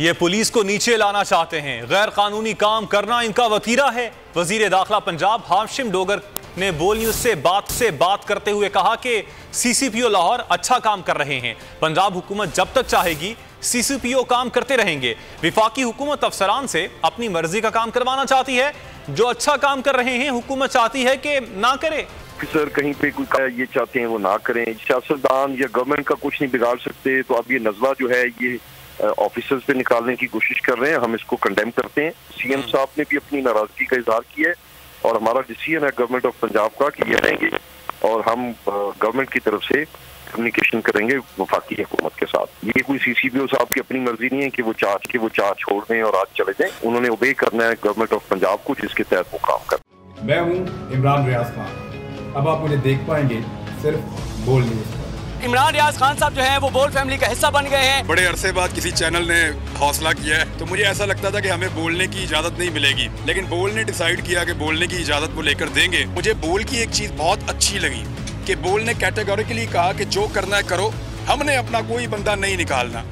ये पुलिस को नीचे लाना चाहते हैं, गैर कानूनी काम करना इनका वतीरा है। वजीर दाखिला पंजाब हाशिम डोगर ने बोल न्यूज से बात करते हुए कहा कि सीसीपीओ लाहौर अच्छा काम कर रहे हैं। पंजाब हुकूमत जब तक चाहेगी सीसीपीओ काम करते रहेंगे। विफाकी हुकूमत अफसरान से अपनी मर्जी का काम करवाना चाहती है। जो अच्छा काम कर रहे हैं हुकूमत चाहती है कि ना करे। सर कहीं पे कोई ये चाहते हैं वो ना करें। सियासतदान या गवर्नमेंट का कुछ नहीं बिगाड़ सकते। तो अब ये नज़ला जो है ये ऑफिसर्स पे निकालने की कोशिश कर रहे हैं। हम इसको कंडेम करते हैं। सीएम साहब ने भी अपनी नाराजगी का इजहार किया है और हमारा डिसीजन है गवर्नमेंट ऑफ पंजाब का कि ये रहेंगे और हम गवर्नमेंट की तरफ से कम्युनिकेशन करेंगे वफाकी हुकूमत के साथ। ये कोई सीसीपीओ साहब की अपनी मर्जी नहीं है कि वो चार्ज छोड़ दें और आज चले जाएं। उन्होंने ओबे करना है गवर्नमेंट ऑफ पंजाब को, जिसके तहत वो काम कर। मैं हूँ इमरान रियाज खान। अब आप मुझे देख पाएंगे सिर्फ बोल न्यूज। इमरान रियाज खान साहब जो हैं वो बोल फैमिली का हिस्सा बन गए हैं। बड़े अरसे बाद किसी चैनल ने हौसला किया है, तो मुझे ऐसा लगता था कि हमें बोलने की इजाजत नहीं मिलेगी, लेकिन बोल ने डिसाइड किया कि बोलने की इजाजत वो लेकर देंगे। मुझे बोल की एक चीज बहुत अच्छी लगी कि बोल ने कैटेगोरिकली कहा कि जो करना है करो, हमने अपना कोई बंदा नहीं निकालना।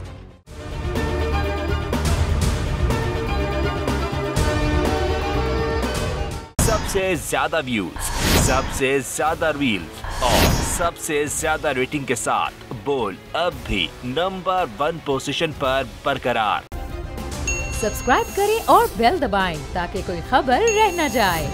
सबसे ज्यादा व्यूज, सबसे ज्यादा रील्स और सबसे ज्यादा रेटिंग के साथ बोल अब भी नंबर 1 पोजीशन पर बरकरार। सब्सक्राइब करें और बेल दबाएं ताकि कोई खबर रह न जाए।